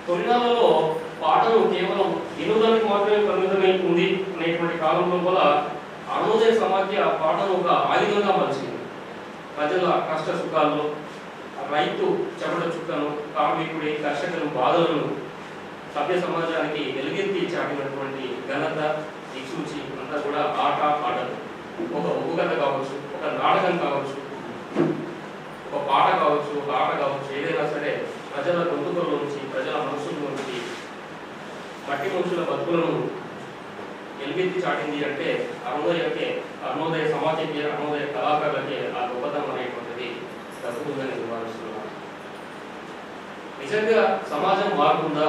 తొలినాళ్ళలో పాటలు కేవలం వినోదానికి మాత్రమే పరిమితమై ఉంది అనేటువంటి కాలం లోపల అరుణోదయ సమాఖ్య పాటను ఒక ఆయుధంగా మలిచింది. ప్రజల కష్ట సుఖాల్లో రైతు చెమట చుక్కను, కార్మికుడి కర్షకుల బాధలను సభ్య సమాజానికి వెలుగెత్తి చాటినటువంటి ఘనత దిక్సూచి అంతా కూడా ఆట పాటలు. ఒక ఒగ్గు కథ కావచ్చు, ఒక నాటకం కావచ్చు, ఒక పాట కావచ్చు, ఒక ఆట కావచ్చు, ఏదైనా సరే ప్రజల గొంతుకల నుంచి, ప్రజల మనసుల నుంచి, మట్టి మనుషుల బతుకులను ఎలుగెత్తి చాటింది అంటే అరుణోదయ సమాజకి, అరుణోదయ కళాకారులకి ఆ గొప్పతనం అనేటువంటిది దక్కుతుందని భావిస్తున్నాను. నిజంగా సమాజం మారుతుందా?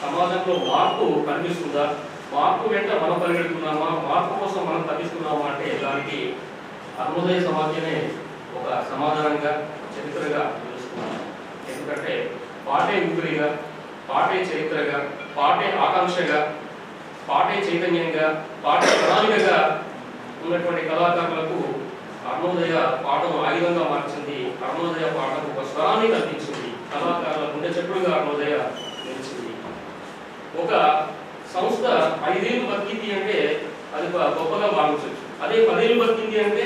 సమాజంలో మార్పు కనిపిస్తుందా? మార్పు వెంట మనం పరిగెడుతున్నామా? మార్పు కోసం మనం తప్పిస్తున్నామా అంటే దానికి అరుణోదయ సమాఖ్యనే ఒక సమాధానంగా, చరిత్రగా తెలుస్తున్నాం. ఎందుకంటే పాటే ఊపిరిగా, పాటే చరిత్రగా, పాటే ఆకాంక్షగా, పాటే చైతన్యంగా, పాటే ప్రణాళికగా ఉన్నటువంటి కళాకారులకు అరుణోదయ పాటను ఆయుధంగా మార్చింది. అరుణోదయ పాటకు ఒక స్వరాన్ని కల్పించింది. కళాకారుల గుండె చెప్పుడుగా అరుణోదయ నిలిచింది. ఒక సంస్థ 5 ఏళ్ళు బతికింది అంటే అది గొప్పగా భావించవచ్చు. అదే 10 ఏళ్ళు బతికింది అంటే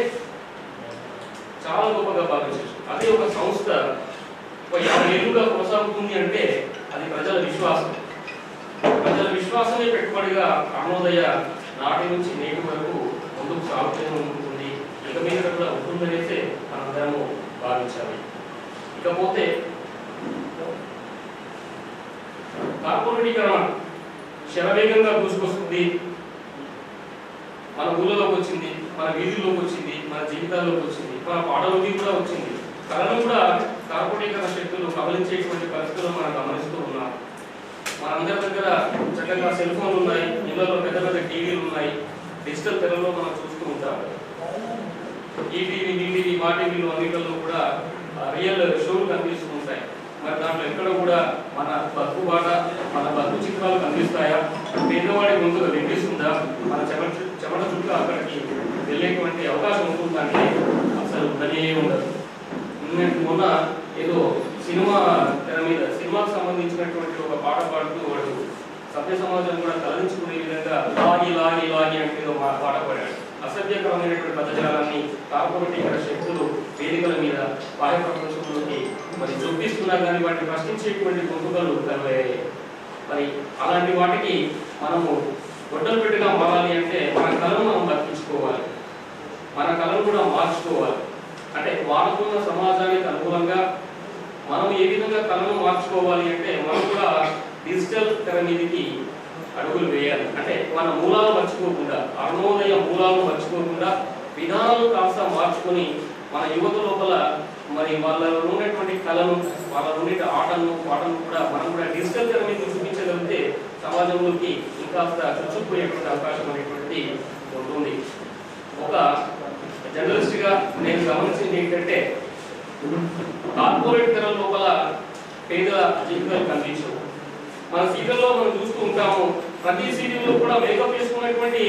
చాలా గొప్పగా భావించవచ్చు. అదే ఒక సంస్థ ఒక 50 ఏళ్ళుగా కొనసాగుతుంది అంటే అది ప్రజల విశ్వాసం. ప్రజల విశ్వాసమే పెట్టుబడిగా అరుణోదయ నాటి నుంచి నేటి వరకు ముందుకు సాగుతూనే ఉంటుంది. ఇక మీద కూడా ఉంటుందనేసే మనందరము భావించాలి. ఇకపోతే కార్పొరేటీకరణ శరవేగంగా దూసుకొస్తుంది. మన ఊళ్ళలోకి వచ్చింది, మన వీధుల్లోకి వచ్చింది, మన జీవితాల్లోకి వచ్చింది, మన పాటలోకి కూడా వచ్చింది. కళను కూడా కార్పొరేటీకరణ శక్తులు కబలించేటువంటి పరిస్థితులు మనం గమనిస్తూ ఉన్నాం. మనందరి దగ్గర చక్కగా సెల్ ఫోన్లు ఉన్నాయి, ఇళ్లలో పెద్ద పెద్ద టీవీలు ఉన్నాయి, డిజిటల్ తెరలో మనం చూస్తూ ఉంటాం. ఈటీవీ, ఈటీవీ, మా టీవీలు అన్నింటిలో కూడా రియల్ షోలు కనిపిస్తూ ఉంటాయి. మరి దాంట్లో ఎక్కడ కూడా మన బతుకు బాట, మన బతుకు చిత్రాలు కనిపిస్తాయా? పేదవాడి ముందుగా వినిపిస్తుందా? మన చెమట చుట్టూ అక్కడికి వెళ్ళేటువంటి అవకాశం ఉంటుందంటే అసలు ఉండనే ఉండదు. మొన్న ఏదో సినిమా తెర మీద సినిమాకు సంబంధించినటువంటి ఒక పాట పాడుతూ వాడు సభ్య సమాజం కూడా తలదించుకునే విధంగా లాగి లాగి లాగి అంటే మా పాట పాడాడు. అసభ్యకరమైనటువంటి పదజాలాన్ని కార్పొరేటీకరణ శక్తులు వేదికల మీద బాహ్య ప్రపంచంలోకి మరి చొప్పిస్తున్నా కానీ వాటిని ప్రశ్నించేటువంటి గొంతుకలు కలువయ్యాయి. మరి అలాంటి వాటికి మనము గొడ్డలు పెట్టుగా మారాలి అంటే మన కళను మనం బతికించుకోవాలి, మన కళను కూడా మార్చుకోవాలి. అంటే మారుతున్న సమాజానికి అనుకూలంగా మనం ఏ విధంగా కళను మార్చుకోవాలి అంటే మనం కూడా డిజిటల్ తెర మీదకి అడుగులు వేయాలి. అంటే మన మూలాలు మర్చిపోకుండా, అరుణోదయ మూలాలను మర్చిపోకుండా విధానాలు కాస్త మార్చుకొని మన యువత లోపల మరి వాళ్ళలో ఉన్నటువంటి కళను, వాళ్ళ ఉండే ఆటను పాటను కూడా మనం కూడా డిజిటల్ తెర మీద చూపించగలిగితే సమాజంలోకి ఇంకాస్త చొచ్చుకుపోయేటువంటి అవకాశం అనేటువంటిది ఉంటుంది. ఒక జర్నలిస్ట్గా నేను గమనించింది ఏంటంటే కార్పొరేట్ తెర లోపల పేదల జీవితాలు కనిపించవు. మన సీరియల్లో మనం చూస్తూ ఉంటాము, ప్రతి సీరియల్లో కూడా మేకప్ వేసుకున్నటువంటి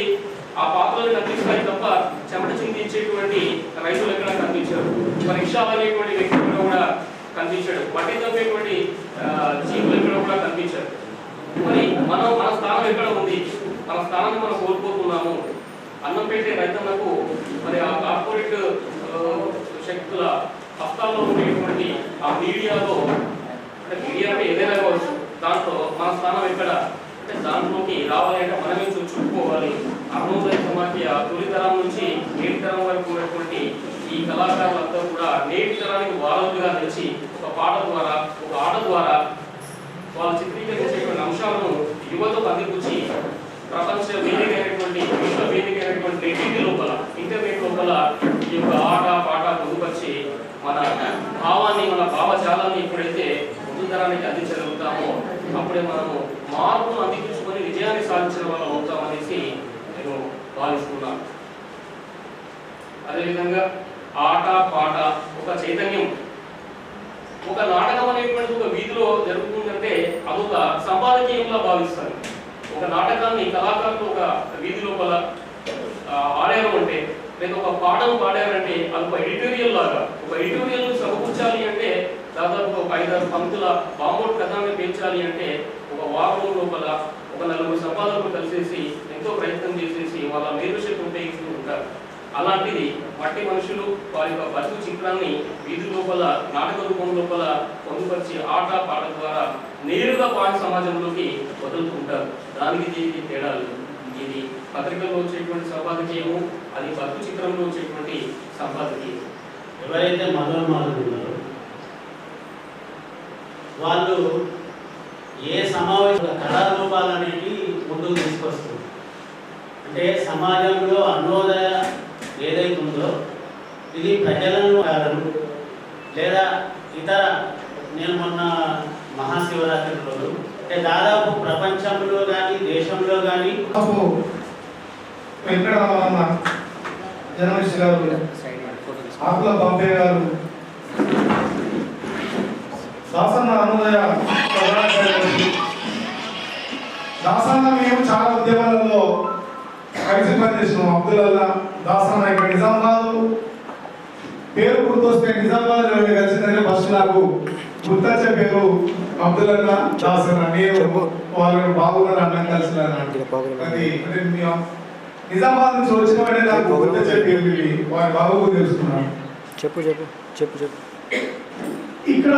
ఆ పాత్రలు కనిపిస్తాయి తప్ప చెమట చిందించేటువంటి రైతులు ఎక్కడ కనిపించారు. రిక్షా అనేటువంటి వ్యక్తి కూడా కనిపించాడు. మట్టి తప్పేటువంటి జీవులు ఎక్కడ కూడా కనిపించారు. మరి మన స్థానం ఎక్కడ ఉంది? మన స్థానాన్ని మనం కోల్పోతున్నాము. అన్నం పెట్టే రైతన్నకు మరి ఆ కార్పొరేట్ శక్తుల హస్తాల్లో ఉండేటువంటి ఆ మీడియాలో, అంటే మీడియా అంటే ఏదైనా కావచ్చు, దాంట్లో మన స్థానం ఎక్కడ అంటే దాంట్లోకి రావాలి అంటే మనమే చూసుకోవాలి. అరుణోదయ సమాఖ్య తొలి తరం నుంచి నేటి తరం వరకు ఉన్నటువంటి ఈ కళాకారులంతా కూడా నేటి తరానికి వారధులుగా నిలిచి ఒక పాట ద్వారా, ఒక ఆట ద్వారా వాళ్ళు చిత్రీకరించేటువంటి అంశాలను యువతకు అందిపుచ్చి ప్రపంచ వేదిక అయినటువంటి, విశ్వ వేదిక అయినటువంటి నెట్టింటి లోపల, ఇంటర్నెట్ లోపల ఈ యొక్క ఆట పాట పొందుపరిచి మన భావాన్ని, మన భావజాలాన్ని ఎప్పుడైతే ముందు తరానికి అందించగలుగుతామో అప్పుడే మనము మార్పును అందించుకొని విజయాన్ని సాధించిన వాళ్ళం అవుతామనేసి నేను భావిస్తున్నాను. అదేవిధంగా ఆట పాట ఒక చైతన్యం, ఒక నాటకం అనేటువంటి ఒక వీధిలో జరుగుతుందంటే అదొక సంపాదకీయంగా భావిస్తారు. ఒక నాటకాన్ని కళాకారులు ఒక వీధి లోపల ఆడారు అంటే, లేదా ఒక పాఠం పాడారంటే అది ఒక ఎడిటోరియల్ లాగా, ఒక ఎడిటోరియల్ సమకూర్చాలి అంటే దాదాపు ఒక 5-6 పంక్తుల బాంబోట్ కథాన్ని పెంచాలి అంటే ఒక వారం లోపల ఒక 4 సంపాదకులు కలిసేసి ఎంతో ప్రయత్నం చేసేసి వాళ్ళ మేధోశక్తి ఉపయోగిస్తూ ఉంటారు. అలాంటిది మట్టి మనుషులు వారి యొక్క బతుకు చిత్రాన్ని వీధి లోపల నాటక రూపం లోపల పొందుపరిచి ఆట పాట ద్వారా నేరుగా వారి సమాజంలోకి వదులుతుంటారు. దానికి దీనికి తేడాలు. ఇది పత్రికల్లో వచ్చేటువంటి సంపాదకీయము, అది బతుకు చిత్రంలో వచ్చేటువంటి సంపాదకీయం. ఎవరైతే మదోన్మాదులు ఉన్నారో వాళ్ళు ఏ సమావేశ కళారూపాలనేవి ముందుకు తీసుకొస్తుంది. అంటే సమాజంలో అరుణోదయ ఏదైతే ఉందో ఇది ప్రజలను లేదా ఇతర, నేను మొన్న మహాశివరాత్రి రోజు అంటే దాదాపు ప్రపంచంలో కానీ దేశంలో కానీ వెంకటరామన్న జర్నలిస్ట్ గారు, ఆకుల బాంబే గారు, దాసన్న అరుణోదయ దాసన్న మేము చాలా ఉద్యమాలలో కలిసి పనిచేసినాం. అబ్దుల్లా దాసన్న ఇక్కడ నిజామాబాద్ పేరు గుర్తొస్తే నిజామాబాద్ కలిసిందంటే ఫస్ట్ నాకు గుర్తొచ్చే పేరు అబ్దుల్లా దాసన్న. నేను వాళ్ళు బాగున్నారు అన్నం కలిసిన అది అంటే నిజామాబాద్ నుంచి వచ్చిన వాడే నాకు గుర్తొచ్చే పేరు వారి బాబు తెలుసుకున్నాను. చెప్పు చెప్పు చెప్పు చెప్పు ఇక్కడ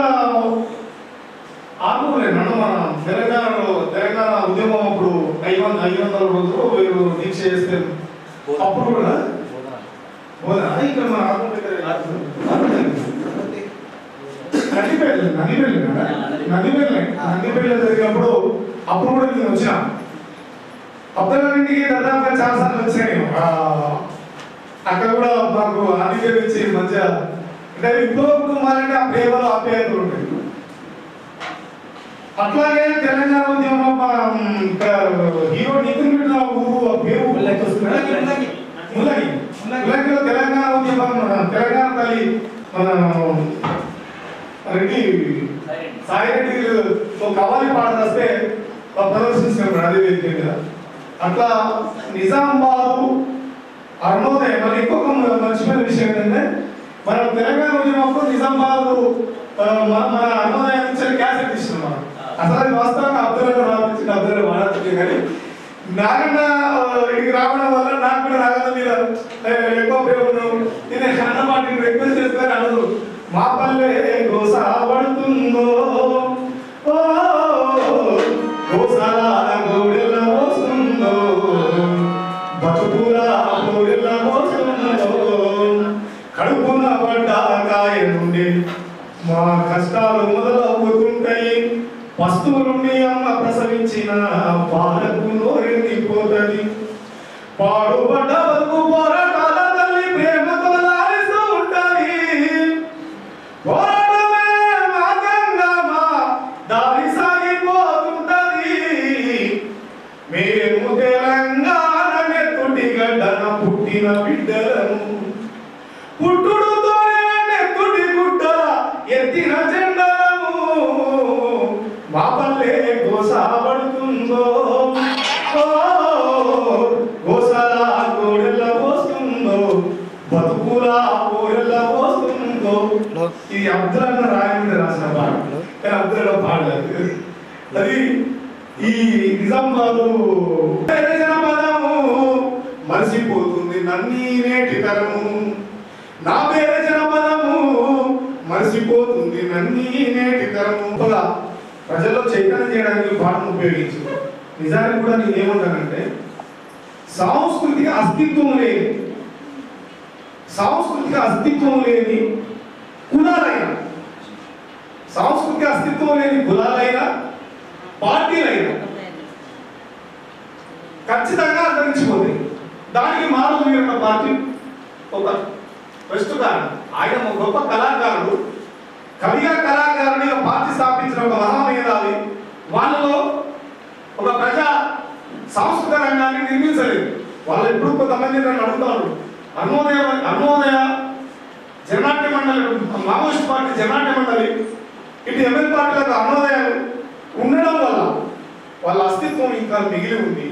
ఆకులేను మన తెలంగాణ ఉద్యమం అప్పుడు 500 రోజులు వీరు దీక్ష చేస్తే అప్పుడు కూడా ఇక్కడ మన నందిపేట జరిగినప్పుడు అప్పుడు కూడా నేను వచ్చిన అబ్దుల్లాంటికి దాదాపుగా చాలా సార్లు వచ్చాను. అక్కడ కూడా మాకు ఆదిత్య నుంచి మంచిగా అంటే విప్లవ కుటుంబాలంటే ఆ ప్రేమలో ఆప్యాయతలు ఉంటాయి. అట్లాగే తెలంగాణ ఉద్యమం హీరో నితిన్ రెడ్డి ఊరు పేరు ముల్లగిలో తెలంగాణ ఉద్యమం తెలంగాణ తల్లి మన రెడ్డి సాయిరెడ్డి కవాలి పాట వస్తే ప్రదర్శించుకున్నాడు అదే వేదిక మీద. అట్లా నిజామాబాదు అరుణోదయ. మరి ఇంకొక మర్చిపోయిన విషయం ఏంటంటే మనం తెలంగాణ ఉద్యమంలో నిజామాబాద్ మన అరుణోదయ నుంచి క్యాసెట్ ఇస్తున్నాం. మనం అసలు అది వాస్తవంగా అబ్దుల్లా రాపించింది, అబ్దుల్లా వాడాల్సింది. కానీ నాగన్న ఇక్కడికి రావడం వల్ల నాకు కూడా నాగన్న మీద ఎక్కువ ఉపయోగం. నేను అన్నమాట రిక్వెస్ట్ చేసుకొని అనదు, మా పల్లె గోస పడుతుందో గోడెల మోస్తుందో బతుకులా గోడెల మోస్తుందో కడుపున పడ్డ కాయ నుండి మా కష్టాలు మొదలవుతుంటాయి. పస్తుల నుండి అమ్మ ప్రసవించిన పాలకును మేము తెలంగాణ నెత్తుటి గడ్డన పుట్టిన బిడ్డలను పుట్టుడుతోనే నెత్తుటి గుడ్డల ఎత్తిన జెండలను మా పల్లె గోసాబడుతుందో గోసల గోడెల్ల పోస్తుందో బతుకుల గోడెల్ల పోస్తుందో. ఇది అబ్దుల్ రాయమంటే రాసిన పాట, కానీ అబ్దుల్ పాడలేదు. అది ఈ నిజామాబాదు పదము మరిసిపోతుంది నన్నీ నేటి తరము, నా పేరు జనపదము మరిసిపోతుంది నన్నీ నేటి తరము. ప్రజల్లో చైతన్యం చేయడానికి పాటను ఉపయోగించు. నిజానికి కూడా నేను ఏమంటానంటే సాంస్కృతిక అస్తిత్వం లేని కులాలైన, సాంస్కృతిక అస్తిత్వం లేని కులాలైన పార్టీలైనా ఖచ్చితంగా అంతరించిపోతాయి. దానికి మానవ వీరన్న పార్టీ ఒక బెస్ట్ కారణం. ఆయన ఒక గొప్ప కళాకారుడు, కవిగా కళాకారుడిగా పార్టీ స్థాపించిన ఒక మహామేధావి. వాళ్ళలో ఒక ప్రజా సాంస్కృతిక రంగాన్ని నిర్మించలేదు. వాళ్ళు ఎప్పుడు కొంతమంది నన్ను అడుగుతారు, అన్నోదయ జనాట్య మండలి, మావోయిస్ట్ పార్టీ జనాట్య మండలి, ఇటు ఎంఎల్ పార్టీలకు అన్నోదయాలు ఉండడం వల్ల వాళ్ళ అస్తిత్వం ఇంకా మిగిలి ఉంది,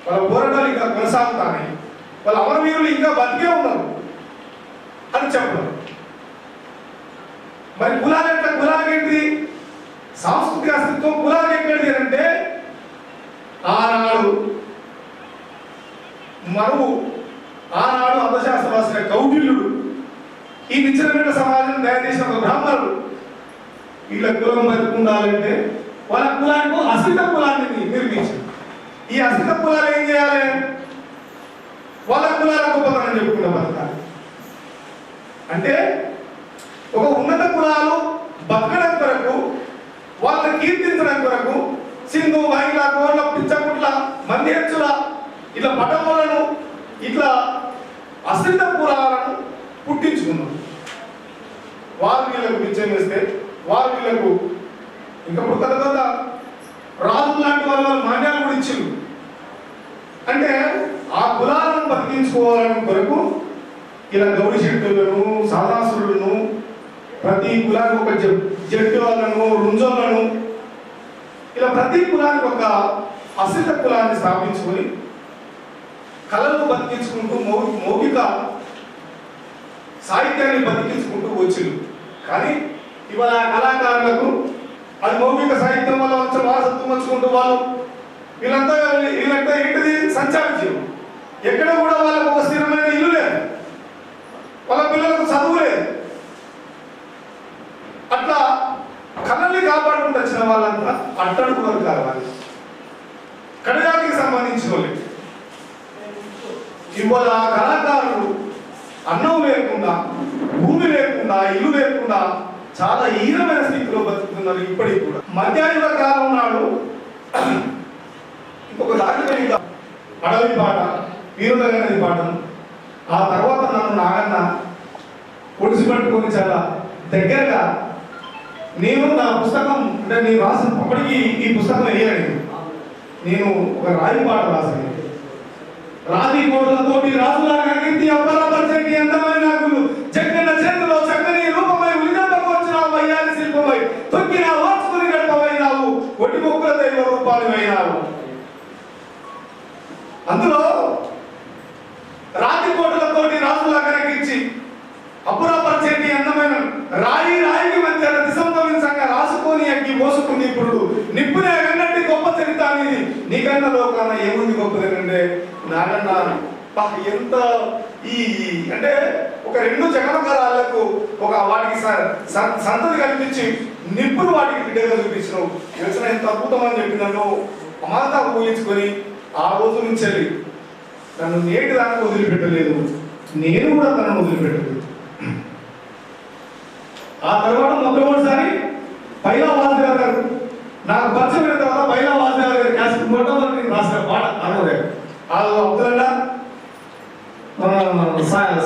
వాళ్ళ పోరాటాలు ఇంకా కొనసాగుతాయి, వాళ్ళ అమరవీరులు ఇంకా బతికే ఉన్నారు అని చెప్పడం. మరి కులాలకేంటి సాంస్కృతిక అస్తిత్వం? కులాలకి ఎక్కడిది అంటే ఆనాడు అర్థశాస్త్ర రాసిన కౌటిల్యుడు, ఈ నిశ్చలమైన సమాజం తయారు చేసిన ఒక బ్రాహ్మణుడు, వీళ్ళ కులం బతుకుండాలంటే వాళ్ళ కులానికి అస్థిత కులాన్ని నిర్మించారు. ఈ అస్థిత కులాలు ఏం చేయాలి? వాళ్ళ కులాల గొప్పతనం చెప్పుకున్న బతకాలి. అంటే ఒక ఉన్నత కులాలు బతకడం కొరకు, వాళ్ళని కీర్తించడం కొరకు సింధు, మహిళ, గోళ్ళ, పిచ్చకుట్ల, మందేర్చుల ఇట్లా పటములను ఇట్లా అస్థిత కులాలను పుట్టించుకున్నాం. వారు వీళ్ళకు నిశ్చయం వేస్తే వారు వీళ్ళకు ఇంకా కొత్త రాజు లాంటి వాళ్ళ మాన్యాలు కూడా ఇచ్చింది. అంటే ఆ కులాలను బతికించుకోవాలని కొరకు ఇలా గౌరీ శెట్టులను, సాదాసురులను, ప్రతి కులానికి ఒక జట్టు వాళ్ళను, రుంజోలను, ఇలా ప్రతి కులానికి ఒక అస్థిత కులాన్ని స్థాపించుకొని కళలను బతికించుకుంటూ మౌఖిక సాహిత్యాన్ని బతికించుకుంటూ వచ్చింది. కానీ ఇవాళ కళాకారులకు అది మౌఖిక సాహిత్యం వల్ల వచ్చే వారసత్వం వచ్చుకుంటూ వాళ్ళు వీళ్ళంతా ఏంటిది సంచారం. ఎక్కడ కూడా వాళ్ళకు ఒక స్థిరమైన ఇల్లు లేదు, వాళ్ళ పిల్లలకు చదువు లేదు. అట్లా కళల్ని కాపాడుకుంటూ వచ్చిన వాళ్ళంతా అట్టడుగు వర్గాల వాళ్ళు, కడజాతికి సంబంధించిన వాళ్ళు. ఇవాళ కళాకారులు అన్నం లేకుండా, భూమి లేకుండా, ఇల్లు లేకుండా చాలా హీనమైన స్థితిలో బతుకుతున్నారు ఇప్పటికి కూడా. మధ్యాయుగ కాలం నాడు ఇంకొక దారిపోయి అడవి పాట, వీరులనేది పాఠం. ఆ తర్వాత నన్ను నాగన్న ఒడిసిపట్టుకొని చాలా దగ్గరగా నేను నా పుస్తకం అంటే నేను రాసిన అప్పటికి ఈ పుస్తకం వేయాలి. నేను ఒక రాయి పాట రాశాను. రాతి కోటలతోటి రాజులాగా కీర్తి అబ్బరపరిచేటి అందమైన నాగులు జగన్న చేతిలో చక్కని రూపమై ఉలిదంపకు వచ్చిన వయ్యాలి శిల్పమై తొక్కిన వార్చుకుని గడపమైనావు, ఒట్టి మొక్కుల దైవ రూపాలు అయినావు. అందులో రాతి కోటలతోటి రాజులాగా కీర్చి అబ్బరపరిచేటి అందమైన రాయికి మధ్య దిశంభవించంగా రాసుకొని అగ్గి మోసుకుంది ఇప్పుడు నిప్పునే అన్నట్టు గొప్ప చరిత్ర అనేది నీకన్నా లోకాన ఏముంది గొప్పదేనంటే నాగన్న ఎంత ఈ అంటే ఒక రెండు జగమకరాలకు ఒక వాటికి సంతతి కల్పించి నిప్పులు వాటికి బిడ్డగా చూపించినావు. తెలిసిన ఎంత అద్భుతం అని చెప్పి నన్ను అమాంతా ఊహించుకొని ఆ రోజు నుంచి నన్ను నేటి దానికి వదిలిపెట్టలేదు, నేను కూడా తనను వదిలిపెట్టలేదు. ఆ తర్వాత మొట్టమొదటిసారి పైలా వాసుదేవ్ గారు నాకు పరిచయం అయిన తర్వాత పైలా వాసుదేవ్ గారి క్యాసెట్ మొట్టమొదటి రాసిన పాట అన్నదే. వాళ్ళు అబ్దుల్లా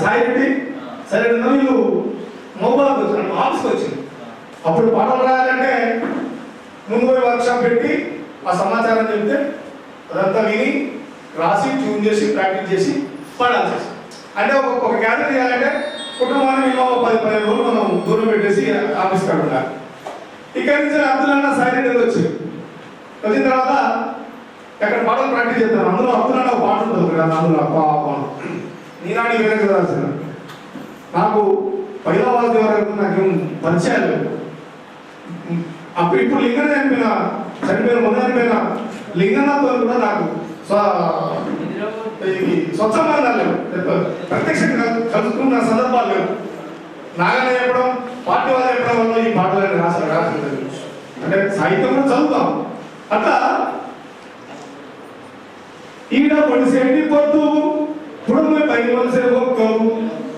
సాయిరెడ్డి సరే వీళ్ళు మొబైల్కి వచ్చాను, ఆఫీస్కి వచ్చింది. అప్పుడు పాటలు రాయాలంటే ముందు పోయి వర్క్షాప్ పెట్టి ఆ సమాచారం చెప్తే అదంతా విని రాసి ట్యూన్ చేసి ప్రాక్టీస్ చేసి పాడాల్సి వస్తుంది. అంటే ఒక గ్యాదర్ చేయాలంటే కుటుంబాన్ని మినిమం 10-15 రోజులు మనం దూరం పెట్టేసి ఆఫీస్ కాడ ఉండాలి. ఇక్కడి నుంచి అబ్దుల్ సైలెంట్ వచ్చిన తర్వాత ఎక్కడ పాటలు ప్రాక్టీస్ చేస్తాను. అందులో అబ్దుల్ ఒక పాట ఉంటుంది కదా, అందులో నీనాడి వేరే కదా. నాకు పైలావాది వరకు నాకేం పరిచయాలు లేవు. అప్పుడు ఇప్పుడు లింగన చనిపోయిన మొన్న చనిపోయిన లింగన్నతో కూడా నాకు స్వచ్ఛంగా లేవు, ప్రత్యక్షంగా కలుసుకున్న సందర్భాలు లేవు. నాగనే చెప్పడం, పార్టీ వాళ్ళు చెప్పడం వల్ల ఈ పాటలని రాసింది. అంటే సాహిత్యం కూడా చదువుతాం. అట్లా ఈడ పొడిసేటి పొద్దు పుడుము పై మొలిసే ఒక్కవు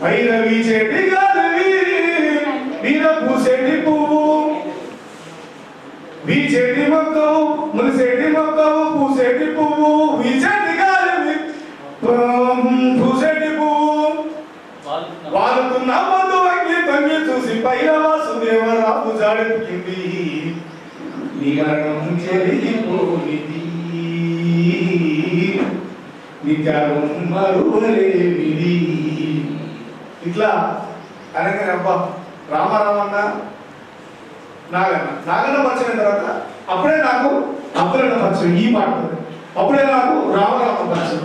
పైన వీచేటి గాలివి వీర పూసేటి పువ్వు వీచేటి మొక్కవు ములిసేటి మొక్కవు పూసేటి పువ్వు వీచేటి గాలివి పూసేటి పువ్వు వాలుతున్న పొద్దు వంగి తొంగి చూసి పైన వాసుదేవరావు జాడెక్కింది నిగరం చెరిగిపోనిది నిత్యారం మరువలేనిది. ఇట్లా అనగానే అబ్బా రామారామన్న నాగన్న పరిచయం తర్వాత అప్పుడే నాకు అప్పుడే పరిచయం ఈ పాట, అప్పుడే నాకు రామరామ పరిచయం.